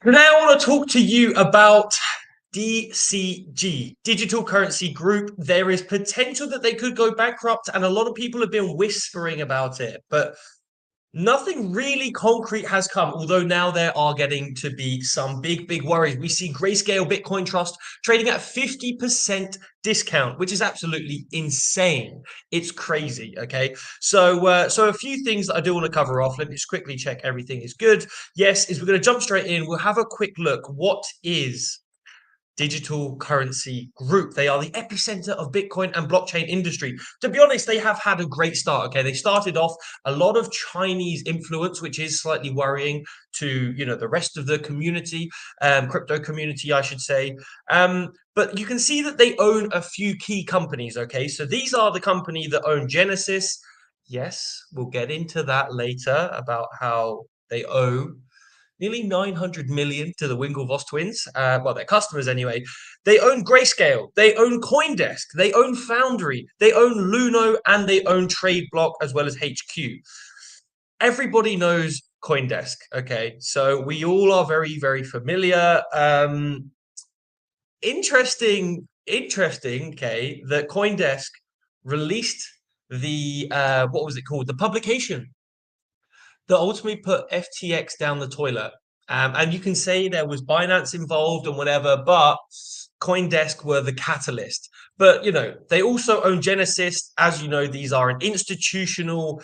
Today, I want to talk to you about DCG, Digital Currency Group. There is potential that they could go bankrupt, and a lot of people have been whispering about it, but nothing really concrete has come, although now there are getting to be some big worries. We see Grayscale Bitcoin Trust trading at 50% discount, which is absolutely insane. It's crazy, okay? So a few things that I do want to cover off. Let me just quickly check everything is good. Yes, we're going to jump straight in. We'll have a quick look. What is Digital Currency Group? They are the epicenter of Bitcoin and blockchain industry. To be honest, they have had a great start. Okay, they started off a lot of Chinese influence, which is slightly worrying to the rest of the community, crypto community, I should say. But you can see that they own a few key companies. Okay, so these are the company that own Genesis. Yes, we'll get into that later about how they owe nearly 900 million to the Winklevoss twins. Well, their customers anyway. They own Grayscale, they own CoinDesk, they own Foundry, they own Luno, and they own TradeBlock as well as HQ. Everybody knows CoinDesk. Okay, so we all are very familiar. Interesting. Okay, that CoinDesk released the what was it called? The publication that ultimately put FTX down the toilet. And you can say there was Binance involved and whatever, but CoinDesk were the catalyst. But they also own Genesis. As you know, these are an institutional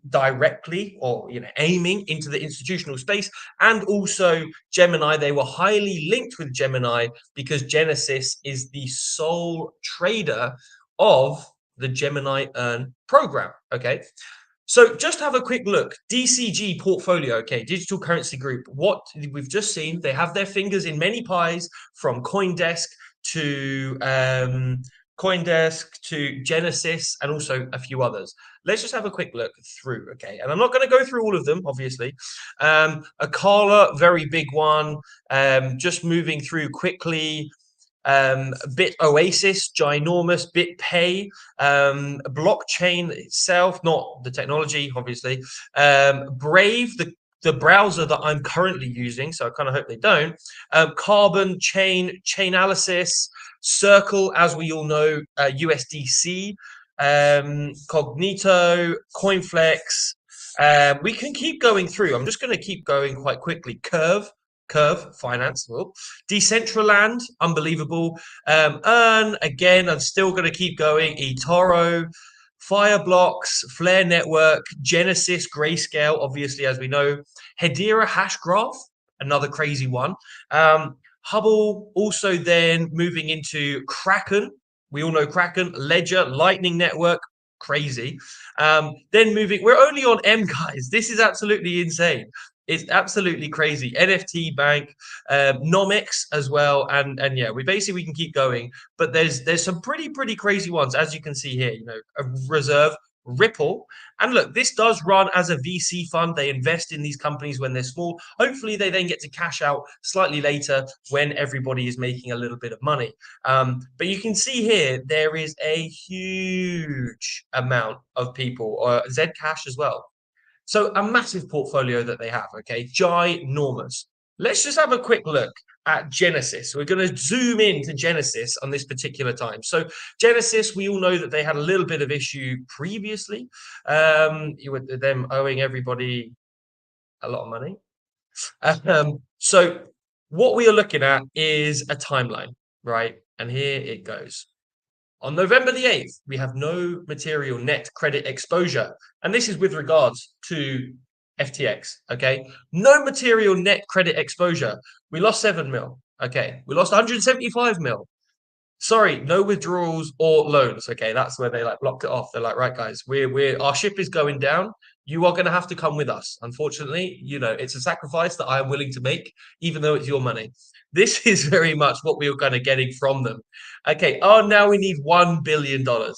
directly or aiming into the institutional space, and also Gemini. They were highly linked with Gemini because Genesis is the sole trader of the Gemini Earn program. Okay. So just have a quick look. DCG portfolio, okay, Digital Currency Group. What we've just seen, they have their fingers in many pies, from to CoinDesk to Genesis, and also a few others. Let's just have a quick look through, okay? And I'm not going to go through all of them, obviously. Akala, very big one. Just moving through quickly. Bit Oasis, ginormous. BitPay, blockchain itself, not the technology, obviously. Brave, the browser that I'm currently using, so I kind of hope they don't. Carbon, Chainalysis, Circle, as we all know, USDC, Cognito, Coinflex. We can keep going through. I'm just going to keep going quite quickly. Curve Finance, well, Decentraland, unbelievable. Earn, again, I'm still going to keep going. eToro, Fireblocks, Flare Network, Genesis, Grayscale, obviously, as we know. Hedera Hashgraph, another crazy one. Hubble, also then moving into Kraken. We all know Kraken, Ledger, Lightning Network, crazy. Then moving, we're only on M, guys. This is absolutely insane. It's absolutely crazy. NFT Bank, Nomics as well, and yeah, we can keep going. But there's some pretty crazy ones, as you can see here. A Reserve, Ripple, and look, this does run as a VC fund. They invest in these companies when they're small. Hopefully, they then get to cash out slightly later when everybody is making a little bit of money. But you can see here there is a huge amount of people, Zcash as well. So a massive portfolio that they have, okay? Ginormous. Let's just have a quick look at Genesis. We're going to zoom into Genesis on this particular time. So Genesis, we all know that they had a little bit of issue previously, with them owing everybody a lot of money. So what we are looking at is a timeline, right? And here it goes. On November the 8th, we have no material net credit exposure. And this is with regards to FTX, okay? No material net credit exposure. We lost 7 mil, okay? We lost 175 mil. Sorry, no withdrawals or loans, okay? That's where they blocked it off. They're like, right, guys, our ship is going down. You are going to have to come with us. Unfortunately, it's a sacrifice that I am willing to make, even though it's your money. This is very much what we were kind of getting from them. Okay. Oh, now we need $1 billion. How did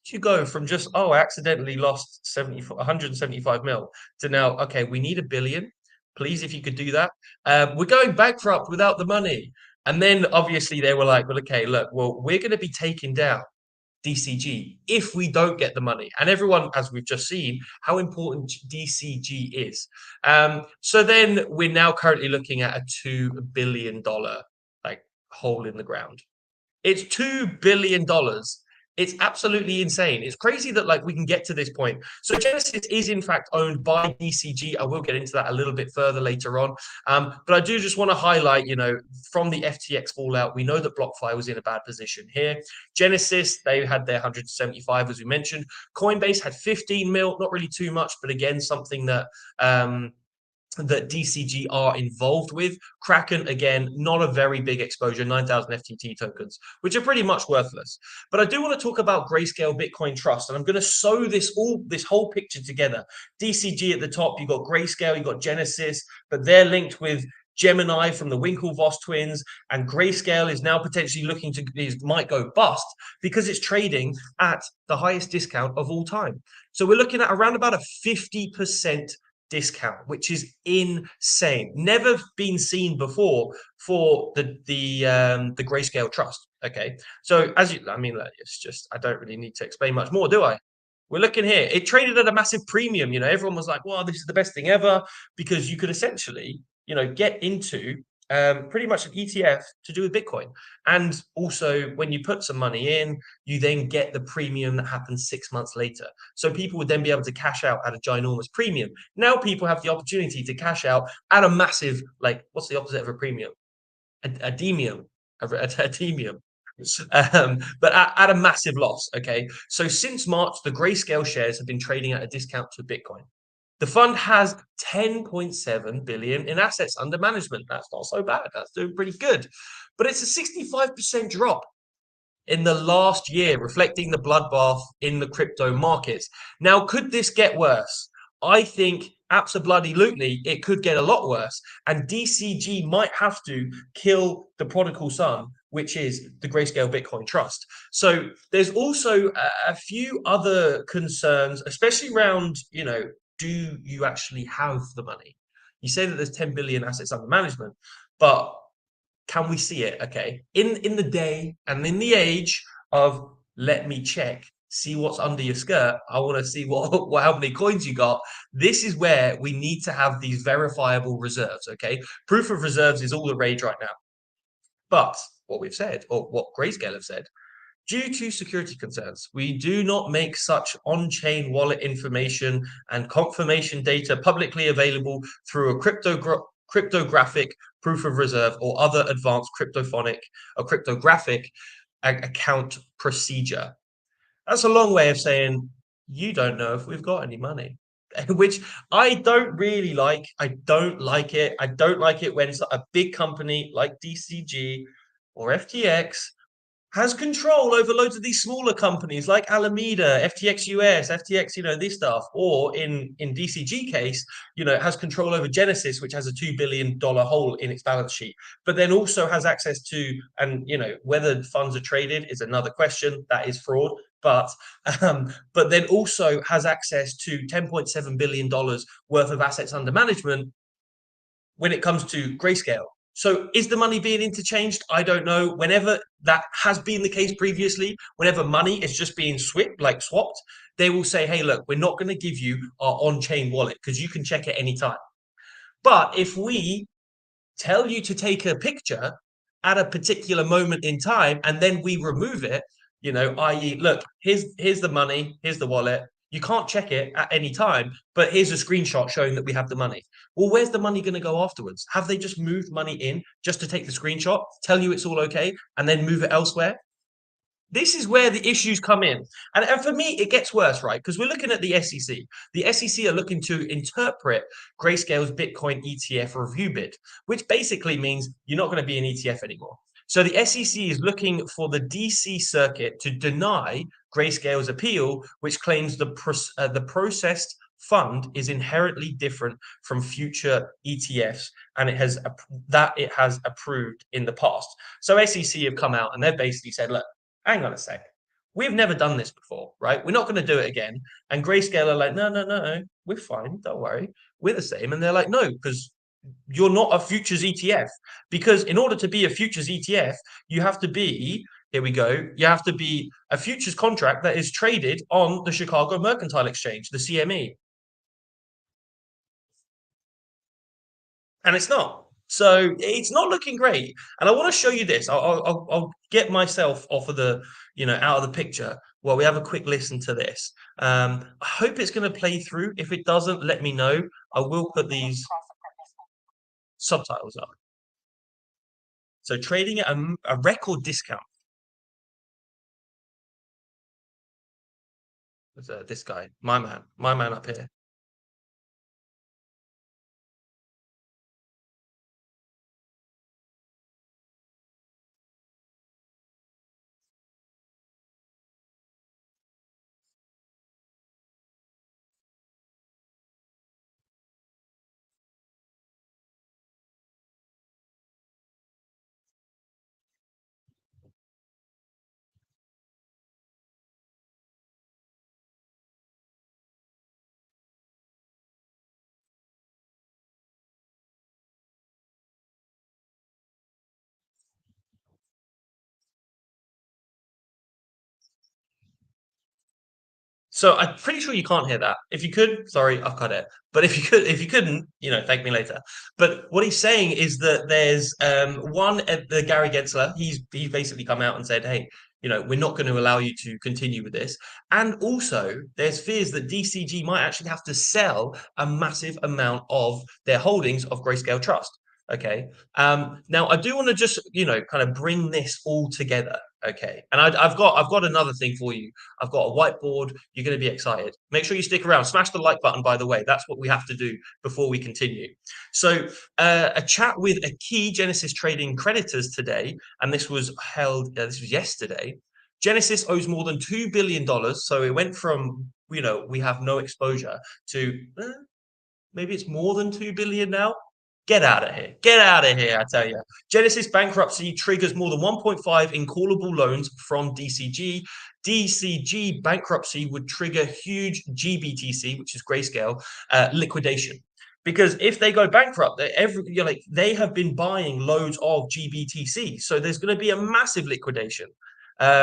you go from just, I accidentally lost 175 mil to now, okay, we need $1 billion. Please, if you could do that. We're going bankrupt without the money. And then obviously they were like, well, okay, look, we're going to be taken down. DCG if we don't get the money. And everyone, as we've just seen, how important DCG is. So then we're now currently looking at a $2 billion like hole in the ground. It's $2 billion. It's absolutely insane. It's crazy that like we can get to this point. So Genesis is in fact owned by DCG. I will get into that a little bit further later on. But I do just want to highlight, from the FTX fallout, we know that BlockFi was in a bad position here. Genesis, they had their 175, as we mentioned. Coinbase had 15 mil, not really too much, but again, something that that DCG are involved with. Kraken, again, not a very big exposure, 9,000 FTT tokens, which are pretty much worthless. But I do want to talk about Grayscale Bitcoin Trust, and I'm going to sew this whole picture together. DCG at the top, you've got Grayscale, you've got Genesis, but they're linked with Gemini from the Winklevoss twins, and Grayscale is now potentially looking to might go bust because it's trading at the highest discount of all time. So we're looking at around about a 50% discount, which is insane. Never been seen before for the Grayscale Trust. Okay, so it's just I don't really need to explain much more, do I? We're looking here. It traded at a massive premium. Everyone was like, "Wow, this is the best thing ever," because you could essentially, get into pretty much an ETF to do with Bitcoin. And also, when you put some money in, you then get the premium that happens 6 months later. So people would then be able to cash out at a ginormous premium. Now people have the opportunity to cash out at a massive, like, what's the opposite of a premium? A demium. A demium. But at a massive loss. Okay. So since March, the Grayscale shares have been trading at a discount to Bitcoin. The fund has 10.7 billion in assets under management. That's not so bad. That's doing pretty good. But it's a 65% drop in the last year, reflecting the bloodbath in the crypto markets. Now, could this get worse? I think absolutely it could get a lot worse. And DCG might have to kill the prodigal son, which is the Grayscale Bitcoin Trust. So there's also a few other concerns, especially around, do you actually have the money? You say that there's 10 billion assets under management, but can we see it? Okay. In the day and in the age of let me check, see what's under your skirt. I want to see what how many coins you got. This is where we need to have these verifiable reserves. Okay. Proof of reserves is all the rage right now. But what we've said, or what Grayscale have said, due to security concerns, we do not make such on-chain wallet information and confirmation data publicly available through a cryptographic proof of reserve or other advanced cryptographic account procedure. That's a long way of saying you don't know if we've got any money, which I don't really like. I don't like it. I don't like it when a big company like DCG or FTX has control over loads of these smaller companies like Alameda, FTX US, FTX, this stuff, or in DCG case, it has control over Genesis, which has a $2 billion hole in its balance sheet, but then also has access to, and whether funds are traded is another question. That is fraud. But then also has access to $10.7 billion worth of assets under management when it comes to Grayscale. So is the money being interchanged? I don't know. Whenever that has been the case previously, whenever money is just being swapped, they will say, hey, look, we're not going to give you our on-chain wallet because you can check it anytime. But if we tell you to take a picture at a particular moment in time and then we remove it, i.e., look, here's the money, here's the wallet. You can't check it at any time, but here's a screenshot showing that we have the money. Well, where's the money going to go afterwards? Have they just moved money in just to take the screenshot, tell you it's all okay, and then move it elsewhere? This is where the issues come in. And for me, it gets worse, right? Because we're looking at the SEC. The SEC are looking to interpret Grayscale's Bitcoin ETF review bid, which basically means you're not going to be an ETF anymore. So the SEC is looking for the DC circuit to deny Grayscale's appeal, which claims the processed fund is inherently different from future ETFs, and it has approved in the past. So SEC have come out and they've basically said, look, hang on a sec. We've never done this before, right? We're not going to do it again. And Grayscale are like, no, we're fine. Don't worry. We're the same. And they're like, no, because you're not a futures ETF. Because in order to be a futures ETF, you have to be Here we go. You have to be a futures contract that is traded on the Chicago Mercantile Exchange, the CME. And it's not. So it's not looking great. And I want to show you this. I'll get myself off of the, out of the picture while we have a quick listen to this. I hope it's going to play through. If it doesn't, let me know. I will put these subtitles up. So trading at a record discount. This guy, my man up here. So I'm pretty sure you can't hear that. If you could, sorry, I've cut it. But if you couldn't, thank me later. But what he's saying is that there's the Gary Gensler. He's basically come out and said, hey, we're not going to allow you to continue with this. And also, there's fears that DCG might actually have to sell a massive amount of their holdings of Grayscale Trust. Okay. Now I do want to just kind of bring this all together. Okay, and I've got another thing for you. I've got a whiteboard. You're going to be excited. Make sure you stick around. Smash the like button, by the way. That's what we have to do before we continue. So, a chat with a key Genesis trading creditors today, and this was held. This was yesterday. Genesis owes more than $2 billion. So it went from we have no exposure to maybe it's more than 2 billion now. Get out of here. Get out of here, I tell you. Genesis bankruptcy triggers more than 1.5 in callable loans from DCG. DCG bankruptcy would trigger huge GBTC, which is Grayscale, liquidation. Because if they go bankrupt, they have been buying loads of GBTC. So there's going to be a massive liquidation.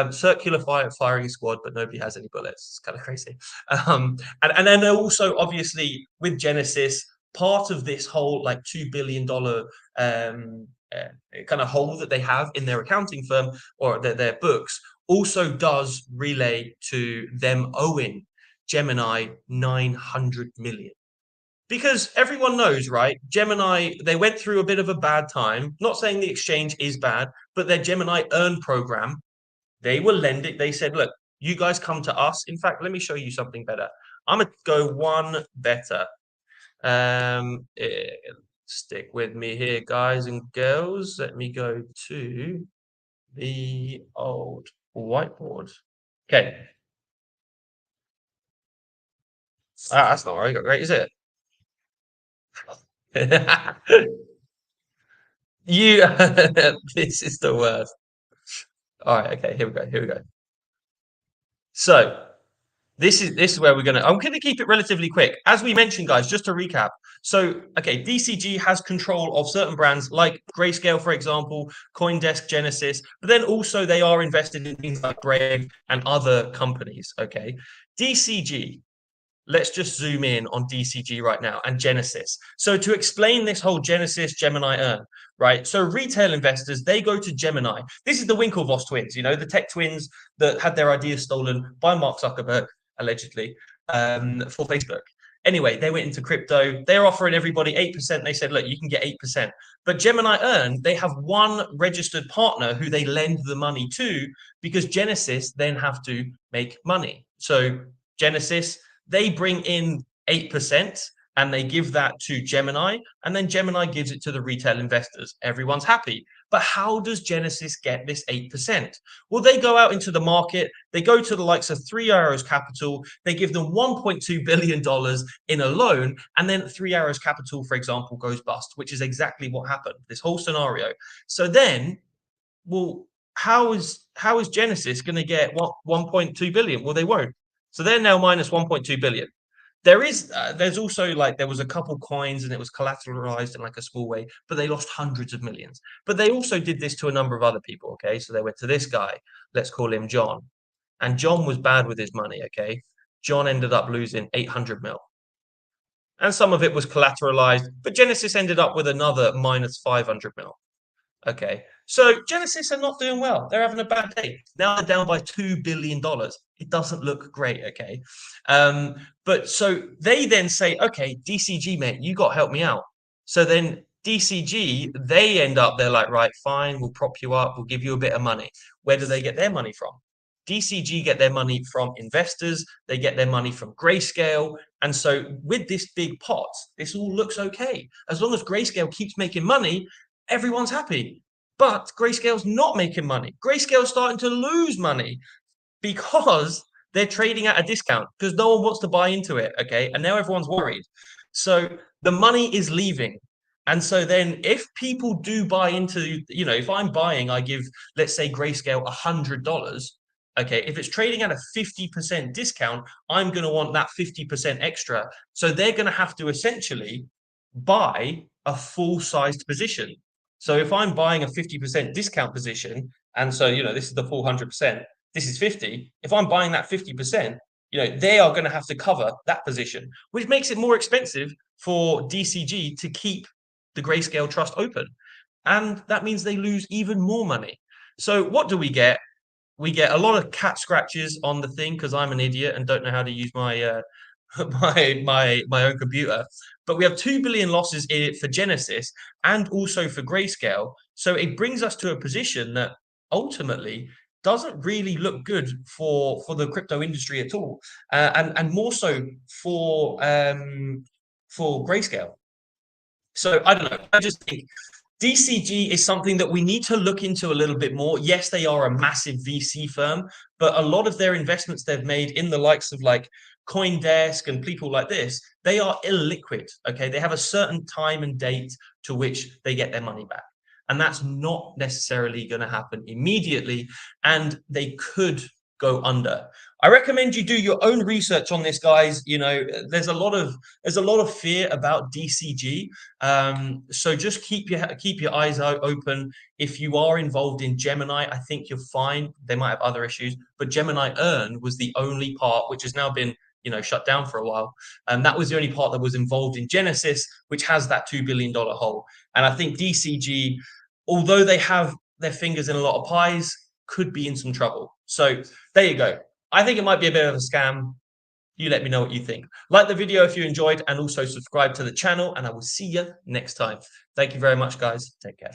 Circular firing squad, but nobody has any bullets. It's kind of crazy. And then also, obviously, with Genesis, part of this whole like $2 billion kind of hole that they have in their accounting firm or their books also does relay to them owing Gemini 900 million. Because everyone knows, right? Gemini, they went through a bit of a bad time. Not saying the exchange is bad, but their Gemini Earn program, they will lend it. They said, look, you guys come to us. In fact, let me show you something better. I'm going to go one better. Stick with me here, guys and girls. Let me go to the old whiteboard. Okay. That's not very great, is it? You, this is the worst. All right, okay, here we go. Here we go. So this is where I'm gonna keep it relatively quick. As we mentioned, guys, just to recap. So, okay, DCG has control of certain brands like Grayscale, for example, CoinDesk, Genesis, but then also they are invested in things like Brave and other companies. Okay, DCG. Let's just zoom in on DCG right now and Genesis. So to explain this whole Genesis Gemini Earn, right? So retail investors, they go to Gemini. This is the Winklevoss twins, the tech twins that had their ideas stolen by Mark Zuckerberg, allegedly, for Facebook. Anyway, they went into crypto. They're offering everybody 8%. They said, look, you can get 8%. But Gemini Earn, they have one registered partner who they lend the money to because Genesis then have to make money. So Genesis, they bring in 8% and they give that to Gemini, and then Gemini gives it to the retail investors. Everyone's happy. But how does Genesis get this 8%? Well, they go out into the market. They go to the likes of Three Arrows Capital. They give them $1.2 billion in a loan. And then Three Arrows Capital, for example, goes bust, which is exactly what happened, this whole scenario. So then, well, how is Genesis going to get 1.2 billion? Well, they won't. So they're now minus 1.2 billion. There's also like there was a couple coins and it was collateralized in like a small way, but they lost hundreds of millions. But they also did this to a number of other people. Okay, so they went to this guy, let's call him John, and John was bad with his money. Okay, John ended up losing 800 mil, and some of it was collateralized, but Genesis ended up with another minus 500 mil. Okay. So Genesis are not doing well. They're having a bad day. Now they're down by $2 billion. It doesn't look great. Okay. But so they then say, okay, DCG, mate, you got to help me out. So then DCG, they're like, right, fine, we'll prop you up, we'll give you a bit of money. Where do they get their money from? DCG get their money from investors, they get their money from Grayscale. And so with this big pot, this all looks okay. As long as Grayscale keeps making money, everyone's happy. But Grayscale's not making money. Grayscale's starting to lose money because they're trading at a discount because no one wants to buy into it. Okay. And now everyone's worried. So the money is leaving. And so then if people do buy into, if I'm buying, I give, let's say, Grayscale $100. Okay. If it's trading at a 50% discount, I'm going to want that 50% extra. So they're going to have to essentially buy a full-sized position. So if I'm buying a 50% discount position, and so, this is the full 100%, this is 50. If I'm buying that 50%, they are going to have to cover that position, which makes it more expensive for DCG to keep the Grayscale Trust open. And that means they lose even more money. So what do we get? We get a lot of cat scratches on the thing because I'm an idiot and don't know how to use my my own computer. But we have 2 billion losses in it for Genesis and also for Grayscale. So it brings us to a position that ultimately doesn't really look good for the crypto industry at all, and more so for Grayscale. So I don't know. I just think DCG is something that we need to look into a little bit more. Yes, they are a massive VC firm, but a lot of their investments they've made in the likes of like CoinDesk and people like this, they are illiquid. Okay, they have a certain time and date to which they get their money back. And that's not necessarily going to happen immediately. And they could go under. I recommend you do your own research on this, guys. There's a lot of fear about DCG. So just keep your eyes open. If you are involved in Gemini, I think you're fine. They might have other issues, but Gemini Earn was the only part which has now been shut down for a while. And that was the only part that was involved in Genesis, which has that $2 billion hole. And I think DCG, although they have their fingers in a lot of pies, could be in some trouble. So there you go. I think it might be a bit of a scam. You let me know what you think. Like the video if you enjoyed, and also subscribe to the channel, and I will see you next time. Thank you very much, guys. Take care.